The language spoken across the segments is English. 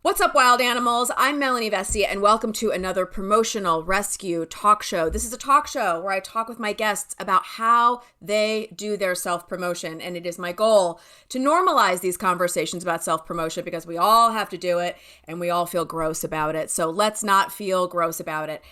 What's up, wild animals? I'm Melanie Vesey, and welcome to another Promotional Rescue talk show. This is a talk show where I talk with my guests about how they do their self-promotion, and it is my goal to normalize these conversations about self-promotion because we all have to do it, and we all feel gross about it. So let's not feel gross about it.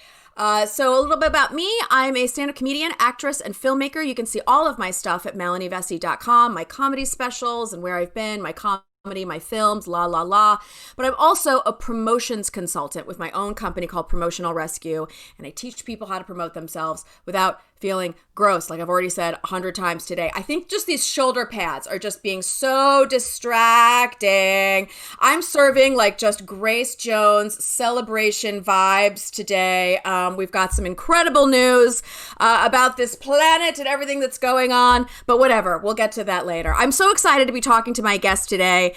So a little bit about me. I'm a stand-up comedian, actress, and filmmaker. You can see all of my stuff at melanievesey.com, my comedy specials and where I've been, my comedy, my films, la, la, la. But I'm also a promotions consultant with my own company called Promotional Rescue, and I teach people how to promote themselves without feeling gross, like I've already said 100 times today. I think just these shoulder pads are just being so distracting. I'm serving like just Grace Jones celebration vibes today. We've got some incredible news about this planet and everything that's going on, but whatever, we'll get to that later. I'm so excited to be talking to my guest today.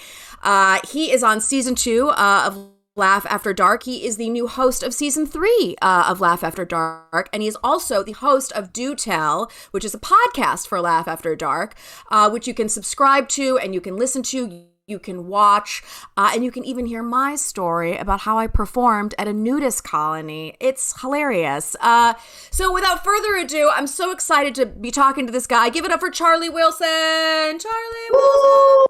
He is on season 2 of Laugh After Dark. He is the new host of season 3 of Laugh After Dark, and he is also the host of Do Tell, which is a podcast for Laugh After Dark, which you can subscribe to and you can listen to, you can watch, and you can even hear my story about how I performed at a nudist colony. It's hilarious. So without further ado, I'm so excited to be talking to this guy. Give it up for Charlie Wilson. Charlie Wilson.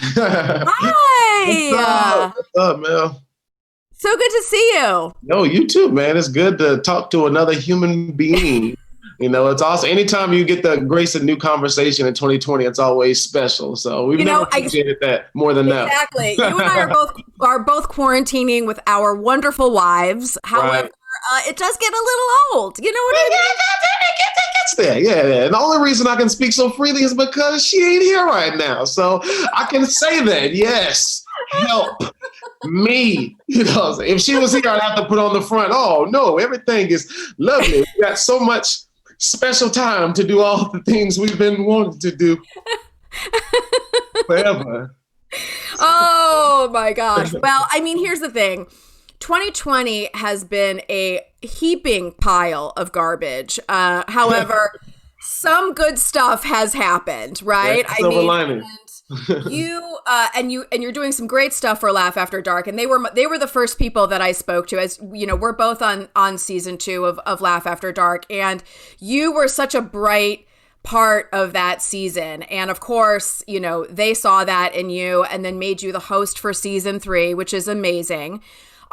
Hi. What's up, Mel? So good to see you. No, you too, man. It's good to talk to another human being. It's awesome. Anytime you get the grace of new conversation in 2020, it's always special. So we've never appreciated that more than now. Exactly. You and I are both quarantining with our wonderful wives. However, it does get a little old. You know what I mean? It gets there. Yeah. And the only reason I can speak so freely is because she ain't here right now. So I can say that, yes, help me. If she was here, I'd have to put on the front. Oh, no, everything is lovely. We got so much special time to do all the things we've been wanting to do forever. Oh, my gosh. Well, I mean, here's the thing. 2020 has been a heaping pile of garbage. However, some good stuff has happened, right? Yeah, silver lining. You're doing some great stuff for Laugh After Dark, and they were the first people that I spoke to. As you know, we're both on season 2 of Laugh After Dark, and you were such a bright part of that season. And of course, they saw that in you and then made you the host for season 3, which is amazing.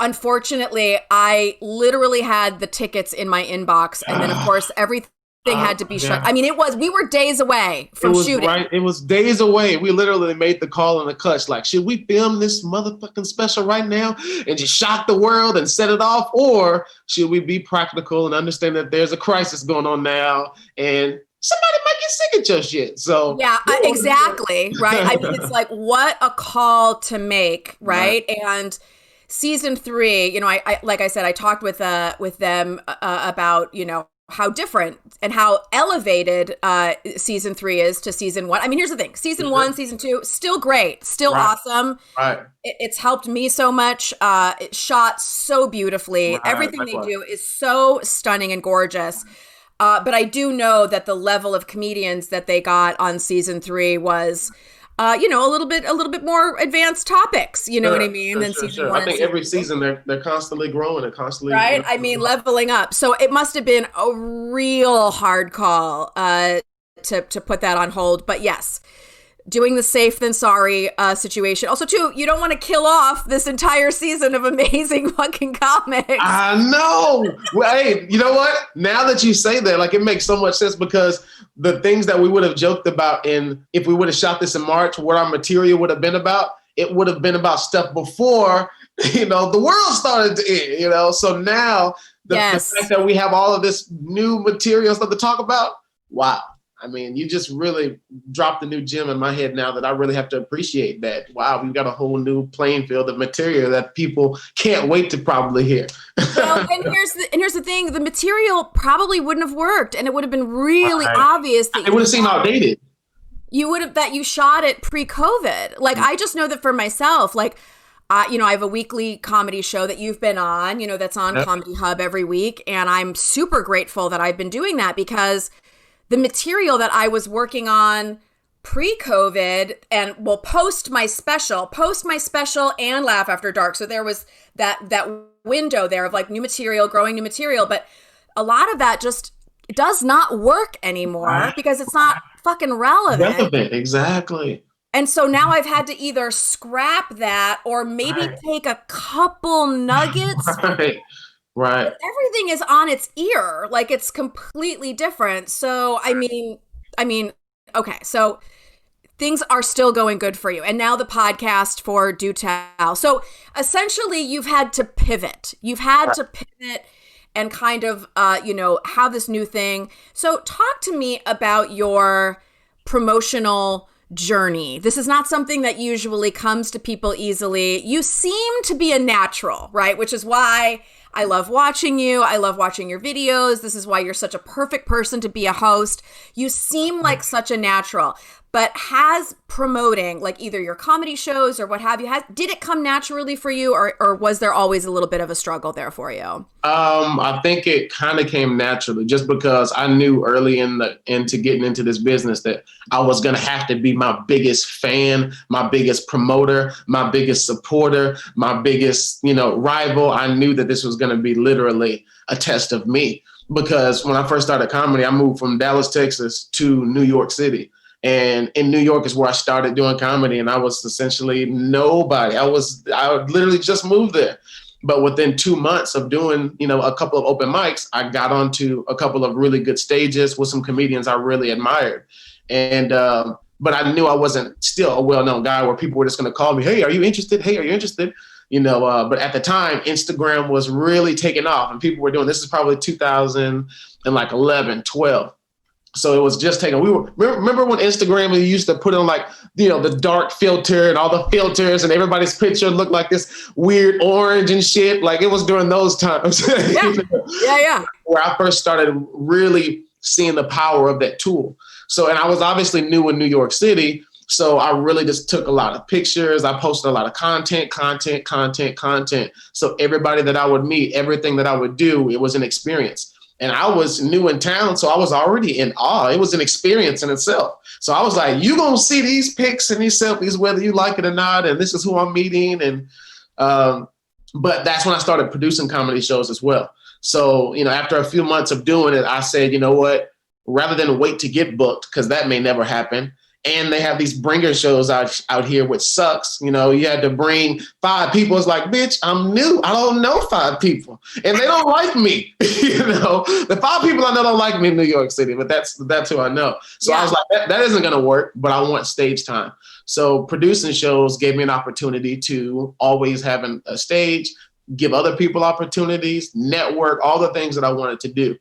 Unfortunately, I literally had the tickets in my inbox, and then of course everything had to be shut. I mean, we were days away from shooting. Right. It was days away. We literally made the call in the clutch, like, should we film this motherfucking special right now and just shock the world and set it off? Or should we be practical and understand that there's a crisis going on now and somebody might get sick of your shit? So yeah, exactly. Right. I mean, it's like, what a call to make. Right. And season 3, I like I said, I talked with them about, how different and how elevated season 3 is to season 1. I mean, here's the thing. Season 1, season 2, still great, still awesome. Right. It's helped me so much. It's shot so beautifully. Right. Everything they do is so stunning and gorgeous. But I do know that the level of comedians that they got on season 3 was a little bit more advanced topics, what I mean, than season 1. I think every season they're constantly growing and constantly right. I mean, leveling up. So it must have been a real hard call to put that on hold. But yes, doing the safe than sorry situation. Also, too, you don't want to kill off this entire season of amazing fucking comics. I know. Well, hey, you know what? Now that you say that, like, it makes so much sense because the things that we would have joked about if we would have shot this in March, what our material would have been about, it would have been about stuff before, the world started to end, So now the fact that we have all of this new material stuff to talk about, wow. I mean, you just really dropped a new gem in my head now that I really have to appreciate that. Wow, we've got a whole new playing field of material that people can't wait to probably hear. Well, and here's the thing: the material probably wouldn't have worked, and it would have been really obvious that it would have seemed outdated. You shot it pre-COVID. Like, I just know that for myself, like, I have a weekly comedy show that you've been on, that's on Comedy Hub every week, and I'm super grateful that I've been doing that because the material that I was working on pre-COVID and post my special and Laugh After Dark. So there was that window there of like new material, growing new material, but a lot of that just does not work anymore because it's not fucking relevant. Exactly. And so now I've had to either scrap that or maybe take a couple nuggets. Right. But everything is on its ear. Like it's completely different. So, I mean, okay. So things are still going good for you. And now the podcast for Do Tell. So essentially you've had to pivot. And kind of, have this new thing. So talk to me about your promotional journey. This is not something that usually comes to people easily. You seem to be a natural, right? Which is why I love watching you. I love watching your videos. This is why you're such a perfect person to be a host. You seem like such a natural. But has promoting, like either your comedy shows or what have you, did it come naturally for you, or was there always a little bit of a struggle there for you? I think it kind of came naturally, just because I knew early into getting into this business that I was going to have to be my biggest fan, my biggest promoter, my biggest supporter, my biggest, rival. I knew that this was going to be literally a test of me, because when I first started comedy, I moved from Dallas, Texas to New York City. And in New York is where I started doing comedy, and I was essentially nobody. I literally just moved there. But within 2 months of doing, a couple of open mics, I got onto a couple of really good stages with some comedians I really admired. And but I knew I wasn't still a well-known guy where people were just going to call me, "Hey, are you interested? Hey, are you interested?" But at the time, Instagram was really taking off, and people were doing, this is probably 2011, 12. So it was just taking, remember when Instagram, you used to put on like, the dark filter and all the filters and everybody's picture looked like this weird orange and shit. Like it was during those times. Yeah. Where I first started really seeing the power of that tool. So, and I was obviously new in New York City. So I really just took a lot of pictures. I posted a lot of content. So everybody that I would meet, everything that I would do, it was an experience. And I was new in town, so I was already in awe. It was an experience in itself. So I was like, you going to see these pics and these selfies, whether you like it or not, and this is who I'm meeting. And but that's when I started producing comedy shows as well. So, after a few months of doing it, I said, you know what, rather than wait to get booked, because that may never happen, and they have these bringer shows out here, which sucks. You had to bring 5 people. It's like, bitch, I'm new. I don't know 5 people. And they don't like me. The 5 people I know don't like me in New York City, but that's who I know. So I was like, that isn't going to work, but I want stage time. So producing shows gave me an opportunity to always have a stage, give other people opportunities, network, all the things that I wanted to do.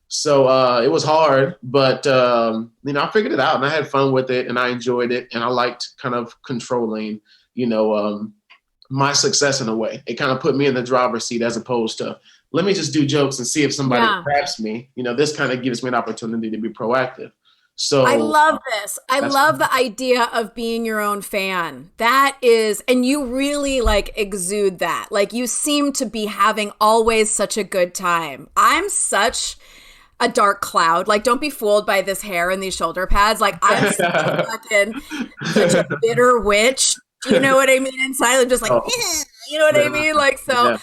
So it was hard, but, I figured it out and I had fun with it and I enjoyed it. And I liked kind of controlling, my success in a way. It kind of put me in the driver's seat as opposed to, let me just do jokes and see if somebody grabs me. This kind of gives me an opportunity to be proactive. So I love this. I love the idea of being your own fan. That is, and you really like exude that. Like you seem to be having always such a good time. I'm such a dark cloud. Like, don't be fooled by this hair and these shoulder pads. Like, I'm such a bitter witch. You know what I mean? Inside, I'm just like, you know what I mean? Like, so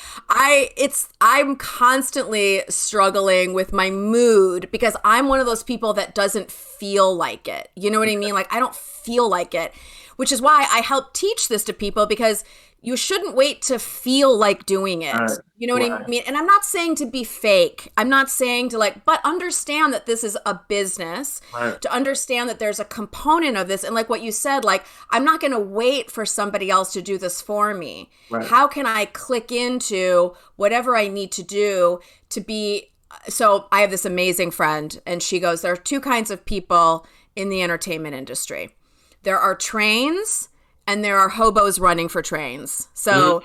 I'm constantly struggling with my mood because I'm one of those people that doesn't feel like it. You know what I mean? Like, I don't feel like it, which is why I help teach this to people, because you shouldn't wait to feel like doing it. You know what I mean? And I'm not saying to be fake. I'm not saying to but understand that this is a business, to understand that there's a component of this. And like what you said, like, I'm not going to wait for somebody else to do this for me. How can I click into whatever I need to do to be? So I have this amazing friend and she goes, there are 2 kinds of people in the entertainment industry. There are trains and there are hobos running for trains. So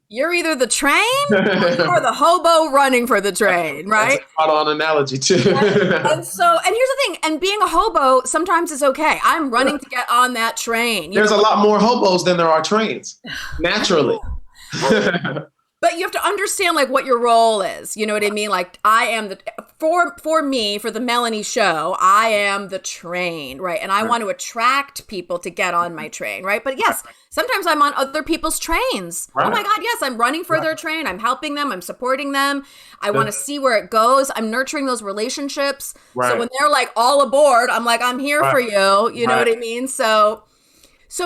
you're either the train or you're the hobo running for the train, right? That's a spot-on analogy too. And here's the thing, and being a hobo sometimes is okay. I'm running to get on that train. There's a lot more hobos than there are trains, naturally. But you have to understand like what your role is. You know what I mean? Like I am for me, for the Melanie show, I am the train, right? And I want to attract people to get on my train, right? But yes, sometimes I'm on other people's trains. Right. Oh my God, yes, I'm running for their train. I'm helping them. I'm supporting them. I want to see where it goes. I'm nurturing those relationships. Right. So when they're like all aboard, I'm like, I'm here for you. You know what I mean? So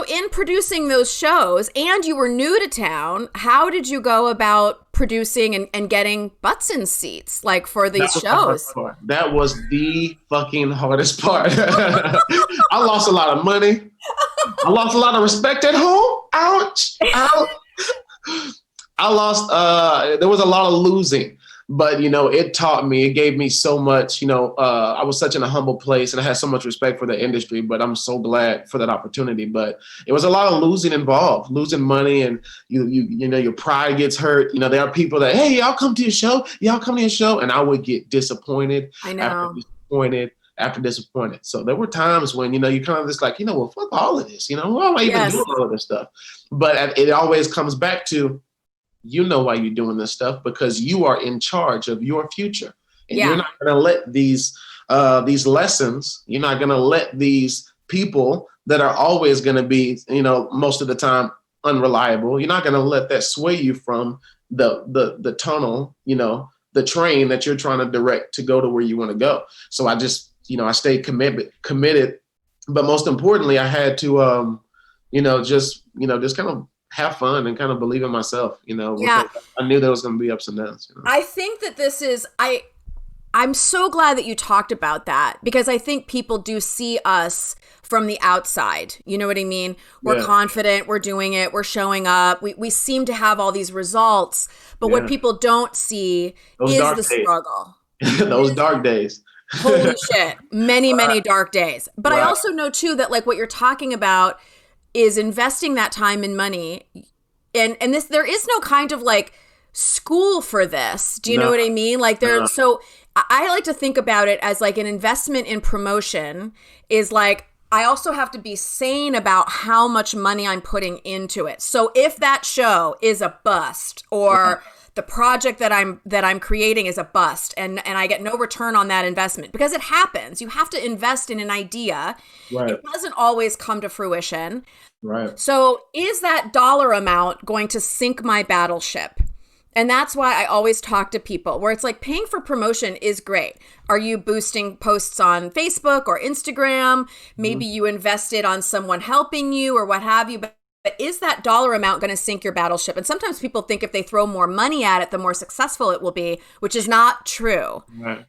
in producing those shows, and you were new to town, how did you go about producing and getting butts in seats, like for these shows? That was the fucking hardest part. I lost a lot of money. I lost a lot of respect at home. Ouch. Ouch. I lost, there was a lot of losing. But, you know, it taught me, it gave me so much, you know, I was such in a humble place and I had so much respect for the industry, but I'm so glad for that opportunity. But it was a lot of losing involved, losing money, and you know, your pride gets hurt. You know, there are people that, hey, y'all come to your show. Y'all come to your show. And I would get disappointed. I know. After disappointed. So there were times when, you know, you kind of just like, you know, well, fuck all of this, you know, why am I even doing all of this stuff? But it always comes back to, you know why you're doing this stuff, because you are in charge of your future. And you're not going to let these lessons, you're not going to let these people that are always going to be, you know, most of the time unreliable. You're not going to let that sway you from the tunnel, you know, the train that you're trying to direct to go to where you want to go. So I just, you know, I stayed committed, but most importantly, I had to, just kind of have fun and kind of believe in myself, you know. Yeah. I knew there was going to be ups and downs. You know? I think that this is, I'm so glad that you talked about that, because I think people do see us from the outside. You know what I mean? We're confident, we're doing it, we're showing up. We seem to have all these results, but what people don't see is the struggle. Those dark days. Holy shit. Many dark days. But I also know too that like what you're talking about is investing that time and money. And there is no kind of like school for this. Do you know what I mean? Like so I like to think about it as like an investment in promotion is like, I also have to be sane about how much money I'm putting into it. So if that show is a bust, or the project that I'm creating is a bust, and I get no return on that investment, because it happens. You have to invest in an idea. Right. It doesn't always come to fruition. Right. So is that dollar amount going to sink my battleship? And that's why I always talk to people where it's like, paying for promotion is great. Are you boosting posts on Facebook or Instagram? Maybe you invested on someone helping you or what have you. But is that dollar amount going to sink your battleship? And sometimes people think if they throw more money at it, the more successful it will be, which is not true. Right.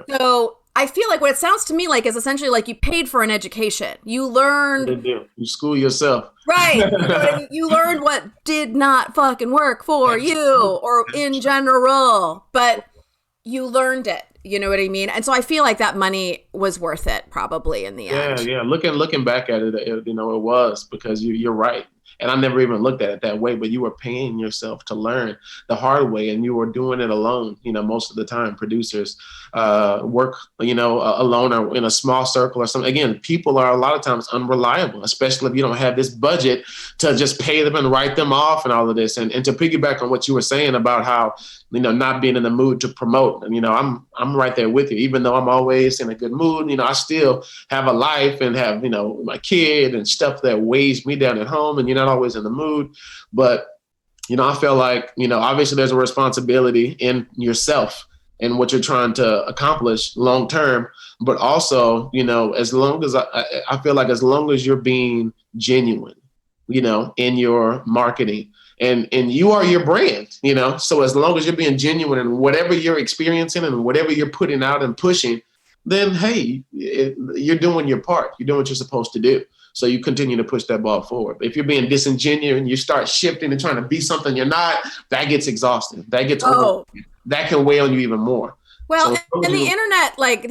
So I feel like what it sounds to me like is essentially like you paid for an education. You learned. You school yourself. Right. You know what I mean? You learned what did not fucking work for you or in general, but you learned it. You know what I mean? And so I feel like that money was worth it probably in the end. Yeah. Looking back at it, you know, it was, because you're right. And I never even looked at it that way, but you were paying yourself to learn the hard way, and you were doing it alone. You know, most of the time producers work, you know, alone or in a small circle or something. Again, people are a lot of times unreliable, especially if you don't have this budget to just pay them and write them off and all of this. And to piggyback on what you were saying about how, you know, not being in the mood to promote. And, you know, I'm right there with you. Even though I'm always in a good mood, you know, I still have a life and have, you know, my kid and stuff that weighs me down at home, and you're not always in the mood. But, you know, I feel like, you know, obviously there's a responsibility in yourself and what you're trying to accomplish long term. But also, you know, as long as I feel like as long as you're being genuine, you know, in your marketing, and you are your brand, you know, so as long as you're being genuine in whatever you're experiencing and whatever you're putting out and pushing, then, hey, you're doing your part. You're doing what you're supposed to do. So you continue to push that ball forward. But if you're being disingenuous and you start shifting and trying to be something you're not, that gets exhausting. That gets that can weigh on you even more. Well, so, and the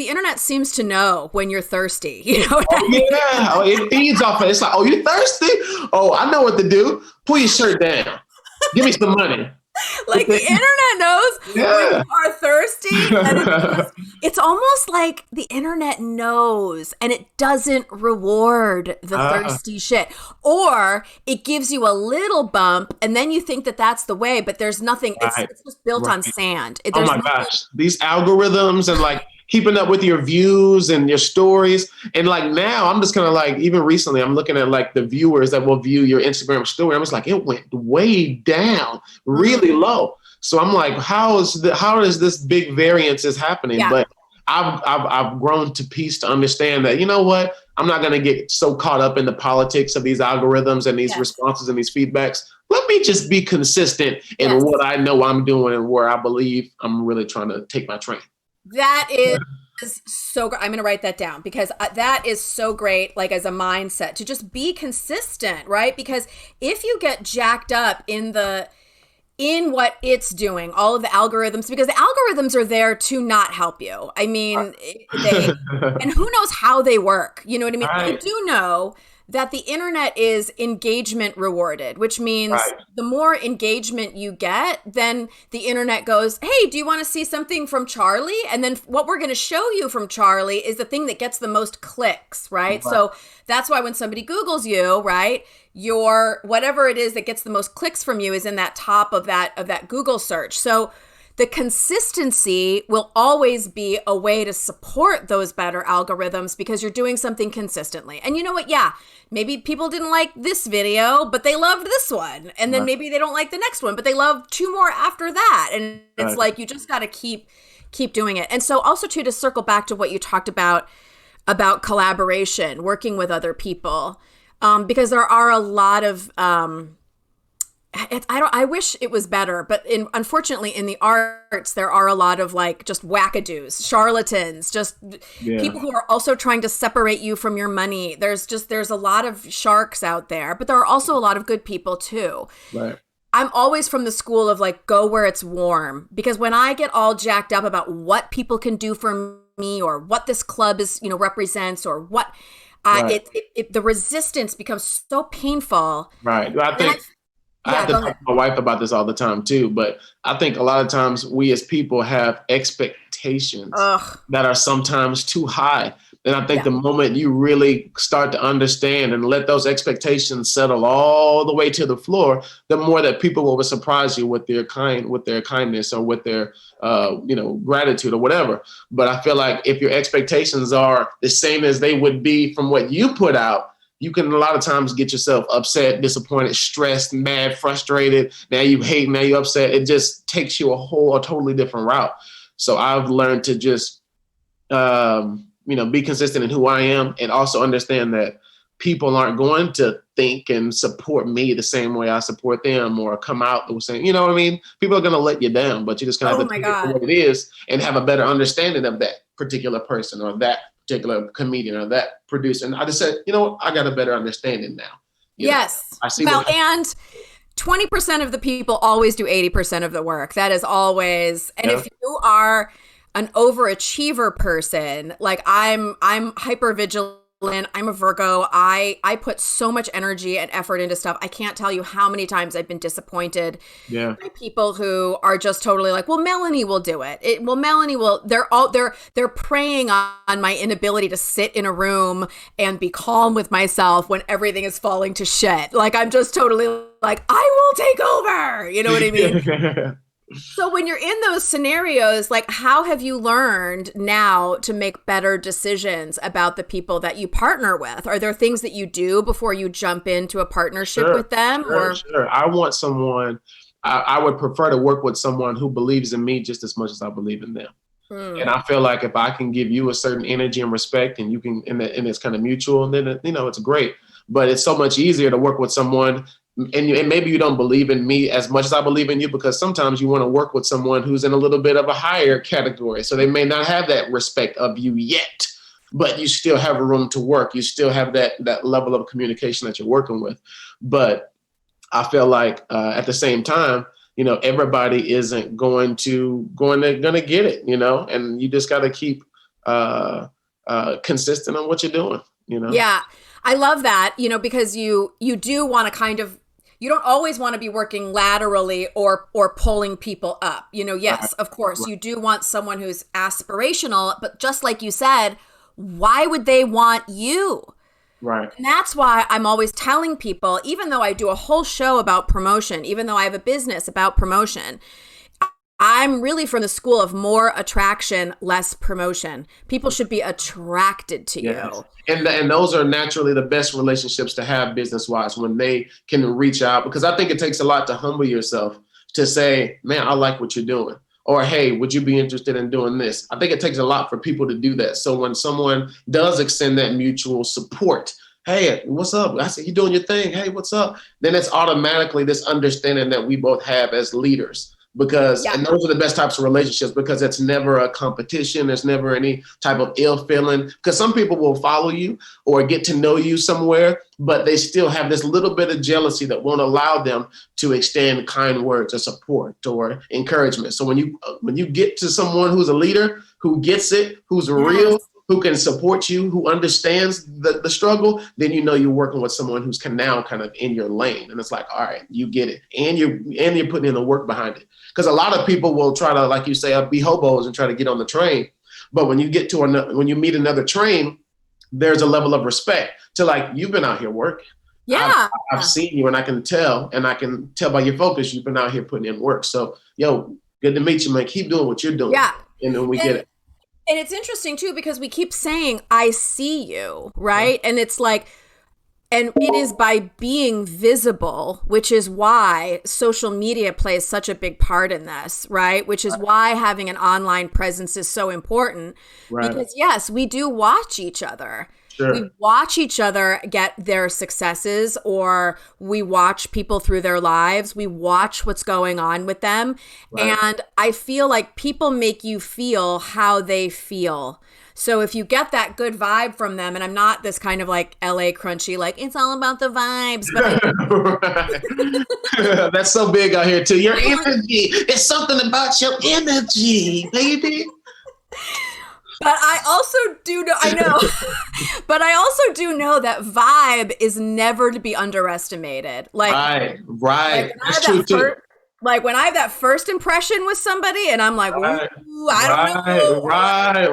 internet seems to know when you're thirsty. You know what I mean? Yeah. It feeds off of it. It's like, oh, you thirsty? Oh, I know what to do. Pull your shirt down. Give me some money. Like the internet knows when Yeah. you are thirsty, and it's almost like the internet knows and it doesn't reward the Ah, thirsty shit. Or it gives you a little bump and then you think that that's the way, but there's nothing. It's right. it's just built Right. on sand. Oh There's my nothing. gosh. These algorithms and like keeping up with your views and your stories. And like now I'm just kind of like, even recently, I'm looking at like the viewers that will view your Instagram story. I'm just like, it went way down, really low. So I'm like, how is this big variance is happening? Yeah. But I've grown to peace to understand that, you know what? I'm not going to get so caught up in the politics of these algorithms and these Yes. responses and these feedbacks. Let me just be consistent in Yes. what I know I'm doing and where I believe I'm really trying to take my train. That is so great. I'm going to write that down because that is so great, like as a mindset to just be consistent, right? Because if you get jacked up in what it's doing, all of the algorithms, because the algorithms are there to not help you. I mean, and who knows how they work? You know what I mean? I Right, do know that the internet is engagement rewarded, which means right, the more engagement you get, then the internet goes, hey, do you want to see something from Charlie? And then what we're going to show you from Charlie is the thing that gets the most clicks, right? right, So that's why when somebody Googles you, right, your whatever it is that gets the most clicks from you is in that top of that Google search. So the consistency will always be a way to support those better algorithms because you're doing something consistently. And you know what? Yeah, maybe people didn't like this video, but they loved this one. And then right, maybe they don't like the next one, but they love two more after that. And it's right. like you just got to keep doing it. And so also too, to circle back to what you talked about collaboration, working with other people, because there are a lot of I wish it was better, but unfortunately in the arts there are a lot of like just wackadoos, charlatans, just Yeah, people who are also trying to separate you from your money. There's a lot of sharks out there, but there are also a lot of good people too. right. I'm always from the school of like go where it's warm, because when I get all jacked up about what people can do for me or what this club is, represents, or what Right, the resistance becomes so painful. right. I And think I have yeah, to go talk ahead. to my wife about this all the time too, but I think a lot of times we as people have expectations Ugh. that are sometimes too high. And I think Yeah. the moment you really start to understand and let those expectations settle all the way to the floor, the more that people will surprise you with with their kindness or with their gratitude or whatever. But I feel like if your expectations are the same as they would be from what you put out, you can a lot of times get yourself upset, disappointed, stressed, mad, frustrated. Now you hate, now you upset. It just takes you a totally different route. So I've learned to just, be consistent in who I am and also understand that people aren't going to think and support me the same way I support them or come out the same, you know what I mean? People are going to let you down, but you're just going to Oh have to my take it for God. what it is and have a better understanding of that particular person or that particular comedian or that producer. And I just said, you know what? I got a better understanding now. Yes. I see Well, what. and 20% of the people always do 80% of the work. That is always, and Yeah, if you are an overachiever person, like I'm hyper vigilant. I'm a Virgo. I put so much energy and effort into stuff. I can't tell you how many times I've been disappointed yeah, by people who are just totally like, well, Melanie will do it. Well, Melanie will. They're preying on my inability to sit in a room and be calm with myself when everything is falling to shit. Like I'm just totally like, I will take over. You know what I mean? So when you're in those scenarios, like how have you learned now to make better decisions about the people that you partner with? Are there things that you do before you jump into a partnership sure, with them sure, or sure. I want someone. I would prefer to work with someone who believes in me just as much as I believe in them. And mm, I feel like if I can give you a certain energy and respect, and you can, and it's kind of mutual, then it's great. But it's so much easier to work with someone, and maybe you don't believe in me as much as I believe in you, because sometimes you want to work with someone who's in a little bit of a higher category, so they may not have that respect of you yet, but you still have a room to work. You still have that level of communication that you're working with, but I feel like at the same time, everybody isn't gonna get it, and you just got to keep consistent on what you're doing. yeah, I love that, because you do want to kind of you don't always want to be working laterally or pulling people up. Yes, of course, you do want someone who's aspirational, but just like you said, why would they want you? Right. And that's why I'm always telling people, even though I do a whole show about promotion, even though I have a business about promotion, I'm really from the school of more attraction, less promotion. People should be attracted to you. And those are naturally the best relationships to have business-wise, when they can reach out, because I think it takes a lot to humble yourself to say, man, I like what you're doing. Or, hey, would you be interested in doing this? I think it takes a lot for people to do that. So when someone does extend that mutual support, hey, what's up? I said, you doing your thing. Hey, what's up? Then it's automatically this understanding that we both have as leaders. Because, and those are the best types of relationships, because it's never a competition. There's never any type of ill feeling, because some people will follow you or get to know you somewhere, but they still have this little bit of jealousy that won't allow them to extend kind words of support or encouragement. So when you get to someone who's a leader, who gets it, who's real, who can support you, who understands the struggle, then you know you're working with someone who's now kind of in your lane. And it's like, all right, you get it. And you're putting in the work behind it. Because a lot of people will try to, like you say, be hobos and try to get on the train. But when you get to when you meet another train, there's a level of respect to, like, you've been out here working. Yeah. I've seen you, and I can tell by your focus, you've been out here putting in work. So, good to meet you, man. Keep doing what you're doing. Yeah. And then we get it. And it's interesting too, because we keep saying, I see you, right? And it's like, and it is by being visible, which is why social media plays such a big part in this, right? Which is why having an online presence is so important. Because yes, we do watch each other. Sure. We watch each other get their successes, or we watch people through their lives. We watch what's going on with them. And I feel like people make you feel how they feel. So if you get that good vibe from them, and I'm not this kind of like LA crunchy, like it's all about the vibes, but that's so big out here too. Your energy, it's something about your energy, baby. But I also do know, but I also do know that vibe is never to be underestimated. Like, right. That's true too. Like when I have that first impression with somebody and I'm like, ooh, I don't know. Right.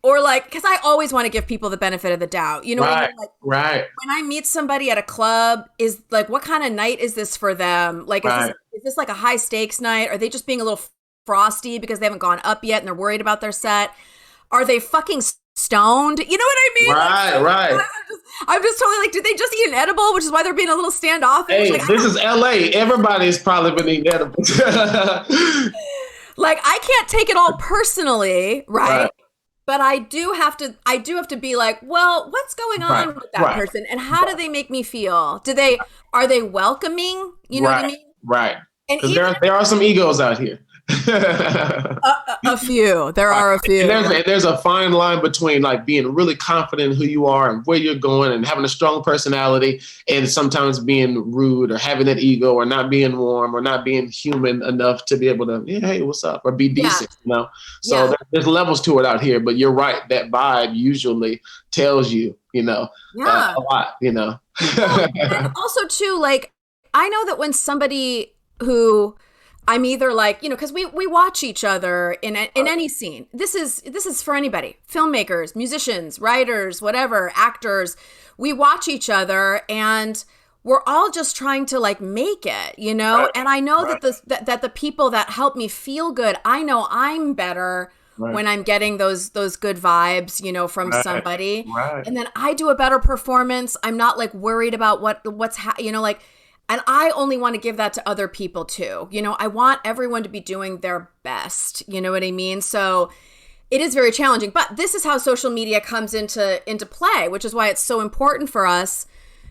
Or like, because I always want to give people the benefit of the doubt. You know what I mean? Right. When I meet somebody at a club, is like, what kind of night is this for them? Like, is this like a high stakes night? Are they just being a little frosty because they haven't gone up yet and they're worried about their set? Are they fucking stoned? You know what I mean? Right. I'm just totally like, did they just eat an edible, which is why they're being a little standoffish? Hey, this is LA. Everybody's probably been eating edibles. Like, I can't take it all personally, right? But I do have to be like, well, what's going on with that person, and how do they make me feel? Are they welcoming? You know what I mean? Right. Because there are some egos out here. A few. There are a few. And there's a fine line between like being really confident in who you are and where you're going and having a strong personality, and sometimes being rude or having that ego or not being warm or not being human enough to be able to, hey, what's up? Or be decent, So there's levels to it out here. But you're right. That vibe usually tells you, a lot, Well, and also too, like, I know that when somebody who I'm either like, because we watch each other in any scene. This is for anybody, filmmakers, musicians, writers, whatever, actors. We watch each other and we're all just trying to like make it, And I know that the people that help me feel good, I know I'm better when I'm getting those good vibes, from somebody. And then I do a better performance. I'm not like worried about what's and I only want to give that to other people too. I want everyone to be doing their best. You know what I mean? So it is very challenging, but this is how social media comes into play, which is why it's so important for us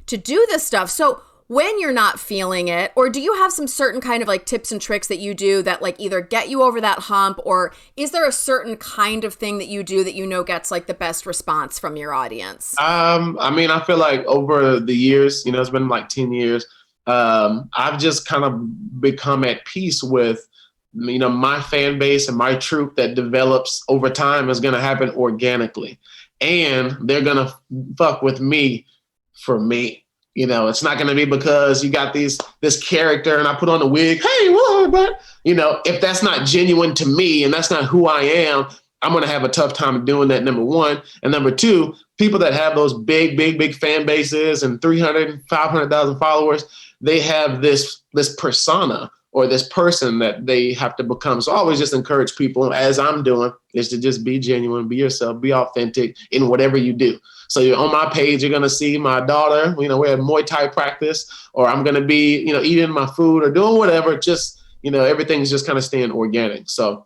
to do this stuff. So when you're not feeling it, or do you have some certain kind of like tips and tricks that you do that like either get you over that hump, or is there a certain kind of thing that you do that gets like the best response from your audience? I feel like over the years, it's been like 10 years, I've just kind of become at peace with, my fan base and my troop that develops over time is going to happen organically. And they're going to fuck with me for me. It's not going to be because you got this character and I put on a wig. Hey, what? If that's not genuine to me and that's not who I am, I'm going to have a tough time doing that, number one. And number two, people that have those big fan bases and 300, 500,000 followers, they have this persona or this person that they have to become. So I always just encourage people, as I'm doing, is to just be genuine, be yourself, be authentic in whatever you do. So you're on my page, you're going to see my daughter, we're at Muay Thai practice, or I'm going to be, eating my food or doing whatever. Just, everything's just kind of staying organic. So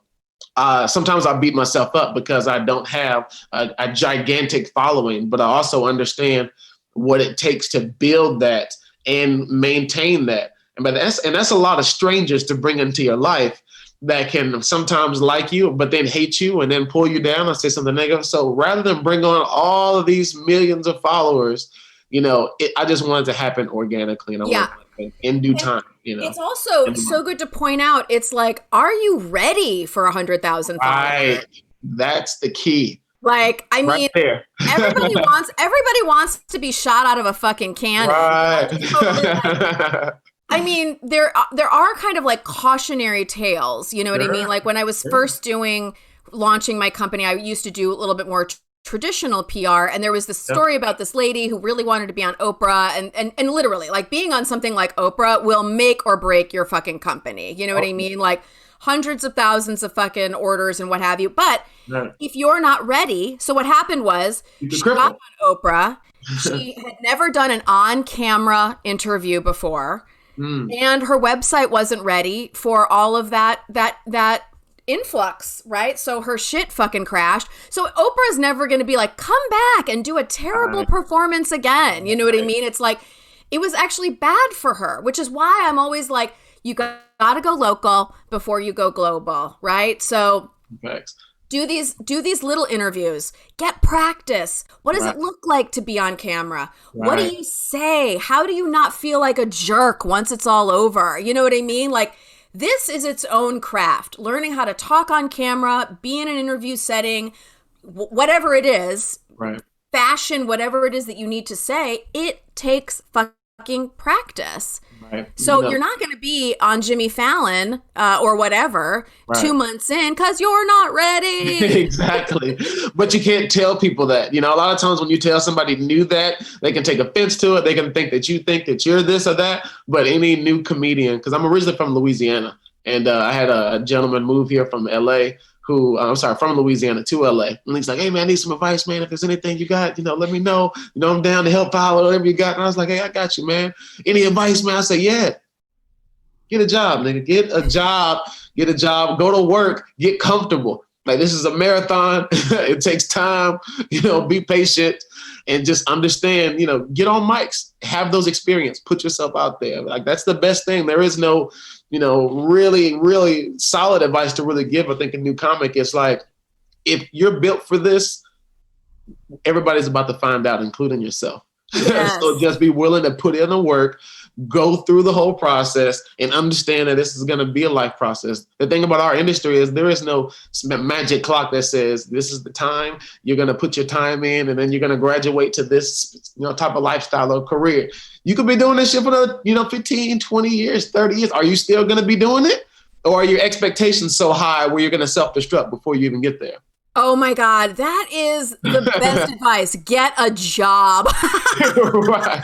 sometimes I beat myself up because I don't have a gigantic following, but I also understand what it takes to build that and maintain that. And that's a lot of strangers to bring into your life that can sometimes like you, but then hate you and then pull you down and say something negative. So rather than bring on all of these millions of followers, I just want it to happen organically and I want it in due time. It's also so good to point out. It's like, are you ready for 100,000 followers? Right. That's the key. Like, I mean, there. everybody wants to be shot out of a fucking cannon. Right. I mean, there are kind of like cautionary tales, you know what I mean? Like when I was first launching my company, I used to do a little bit more traditional PR. And there was this story about this lady who really wanted to be on Oprah and literally like being on something like Oprah will make or break your fucking company. You know what I mean? Like hundreds of thousands of fucking orders and what have you. But if you're not ready, so what happened was she got on Oprah. She had never done an on-camera interview before. And her website wasn't ready for all of that influx, right? So her shit fucking crashed. So Oprah's never going to be like, come back and do a terrible performance again. You know what I mean? It's like, it was actually bad for her, which is why I'm always like, you got to go local before you go global, right? So thanks. Do these little interviews. Get practice. What does it look like to be on camera? Right. What do you say? How do you not feel like a jerk once it's all over? You know what I mean? Like, this is its own craft. Learning how to talk on camera, be in an interview setting, whatever it is, fashion, whatever it is that you need to say, it takes fucking practice. Right. So you're not going to be on Jimmy Fallon or whatever 2 months in because you're not ready. Exactly. But you can't tell people that. A lot of times when you tell somebody new that, they can take offense to it. They can think that you think that you're this or that. But any new comedian, because I'm originally from Louisiana, and I had a gentleman move here from L.A. from Louisiana to LA. And he's like, hey, man, I need some advice, man. If there's anything you got, let me know. I'm down to help out, whatever you got. And I was like, hey, I got you, man. Any advice, man? I said, yeah. Get a job, nigga. Get a job. Go to work. Get comfortable. Like, this is a marathon. It takes time. Be patient and just understand, get on mics. Have those experiences. Put yourself out there. Like, that's the best thing. There is no really, really solid advice to really give. I think a new comic is like, if you're built for this, everybody's about to find out, including yourself. Yes. So just be willing to put in the work, go through the whole process, and understand that this is going to be a life process. The thing about our industry is there is no magic clock that says this is the time you're going to put your time in, and then you're going to graduate to this type of lifestyle or career. You could be doing this shit for another 15, 20 years, 30 years. Are you still going to be doing it? Or are your expectations so high where you're going to self-destruct before you even get there? Oh my God, that is the best advice. Get a job. Right.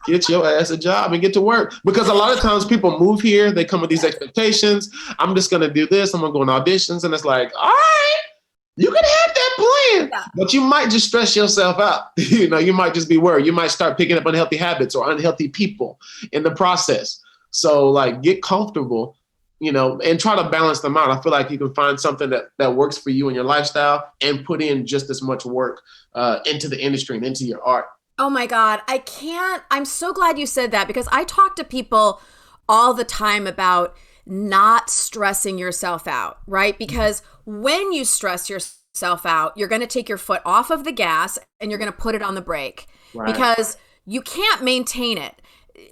Get your ass a job and get to work. Because a lot of times people move here, they come with these expectations. I'm just going to do this. I'm going to go on auditions. And it's like, all right, you can have that plan, but you might just stress yourself out. You might just be worried. You might start picking up unhealthy habits or unhealthy people in the process. So like, get comfortable. And try to balance them out. I feel like you can find something that works for you and your lifestyle and put in just as much work into the industry and into your art. Oh my God. I'm so glad you said that because I talk to people all the time about not stressing yourself out, right? Because when you stress yourself out, you're going to take your foot off of the gas and you're going to put it on the brake because you can't maintain it.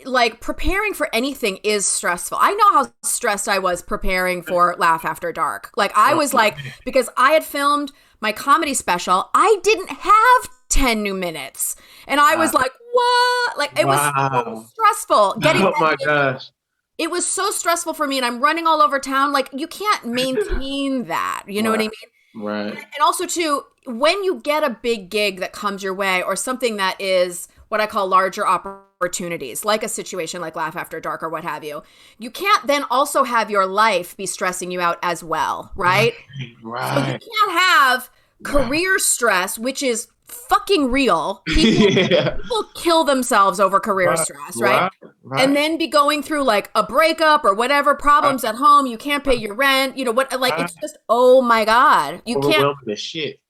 Like preparing for anything is stressful. I know how stressed I was preparing for Laugh After Dark. Like I was like, because I had filmed my comedy special, I didn't have 10 new minutes. And I was like, what? like it was so Wow. stressful getting Oh that my gig. gosh. It was so stressful for me, and I'm running all over town. Like you can't maintain that. You know what I Right. mean? Right. And also too, when you get a big gig that comes your way or something that is what I call larger opportunities, like a situation like Laugh After Dark or what have you, you can't then also have your life be stressing you out as well, right? So you Right. can't have Right. career stress, which is fucking real. People Yeah. people kill themselves over career Right. stress, right? Right. And Right. then be going through like a breakup or whatever Right. problems at home, you can't pay your rent, what, like Right. it's just, oh my God. You can't. Overwhelming as shit.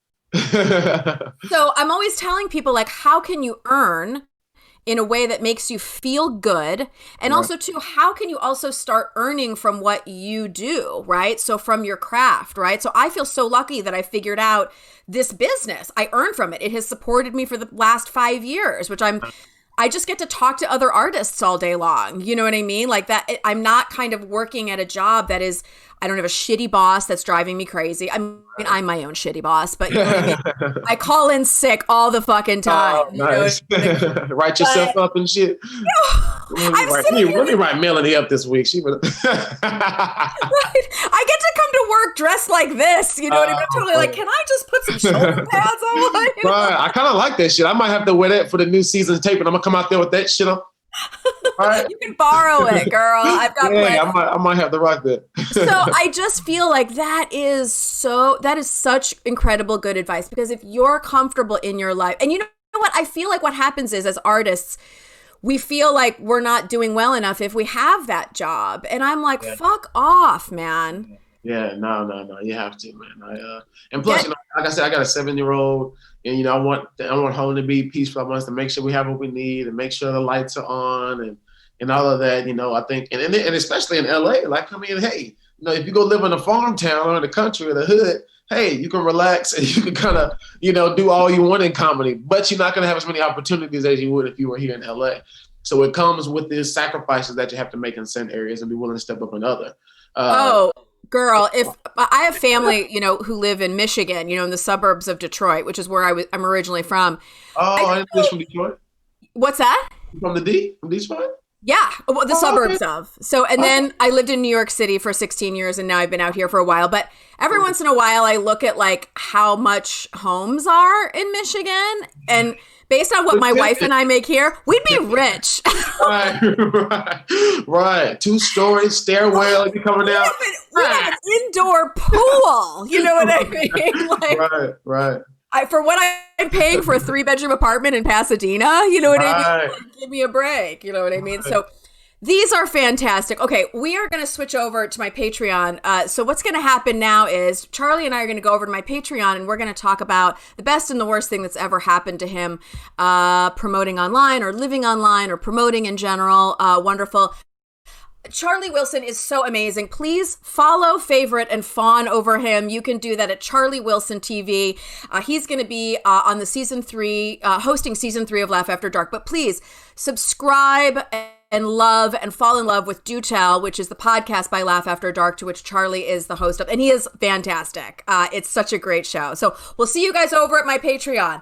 So I'm always telling people, like, how can you earn in a way that makes you feel good? And Right. also, too, how can you also start earning from what you do, right? So from your craft, right? So I feel so lucky that I figured out this business. I earn from it. It has supported me for the last 5 years, which I just get to talk to other artists all day long. You know what I mean? Like that, I'm not kind of working at a job that is, I don't have a shitty boss that's driving me crazy. I mean, I'm my own shitty boss, but you know what I mean? I call in sick all the fucking time. Oh, You know what nice. I mean? Write yourself But up and shit. I'm sitting here. Let me write Melanie up this week. She would. Right? I get to come to work dressed like this. You know what I mean? I'm totally like, can I just put some shoulder pads on? You know? Right. I kind of like that shit. I might have to wear that for the new season's tape, and I'm gonna come out there with that shit on. All right. You can borrow it, girl. I've got plenty. Yeah, I might have to rock that. So I just feel like that is such incredible good advice, because if you're comfortable in your life, and you know what, I feel like what happens is, as artists, we feel like we're not doing well enough if we have that job. And I'm like, fuck off, man. Yeah, no. You have to, man. And plus, like I said, I got a 7-year-old, and I want home to be peaceful. I want us to make sure we have what we need and make sure the lights are on and all of that. I think, and especially in LA, like, I mean, hey, if you go live in a farm town or in the country or the hood, hey, you can relax and you can kind of, do all you want in comedy, but you're not going to have as many opportunities as you would if you were here in LA. So it comes with these sacrifices that you have to make in certain areas and be willing to step up in other. Girl, if I have family, who live in Michigan, in the suburbs of Detroit, which is where I'm originally from. Oh, I'm just from Detroit. What's that? From the D? From Detroit? Yeah, well, the suburbs okay. of. So, and then I lived in New York City for 16 years, and now I've been out here for a while. But every once in a while, I look at like how much homes are in Michigan, and based on what my wife and I make here, we'd be rich. Right. 2-story stairwell. You coming out? We have an indoor pool. You know what I mean? Like, Right. For what I'm paying for a 3-bedroom apartment in Pasadena, you know what I mean? Give me a break, you know what I mean? So these are fantastic. Okay, we are going to switch over to my Patreon. So what's going to happen now is Charlie and I are going to go over to my Patreon, and we're going to talk about the best and the worst thing that's ever happened to him promoting online or living online or promoting in general. Wonderful. Charlie Wilson is so amazing. Please follow, favorite, and fawn over him. You can do that at Charlie Wilson TV. He's going to be on the season 3, hosting season 3 of Laugh After Dark. But please subscribe and love and fall in love with Do Tell, which is the podcast by Laugh After Dark, to which Charlie is the host of. And he is fantastic. It's such a great show. So we'll see you guys over at my Patreon.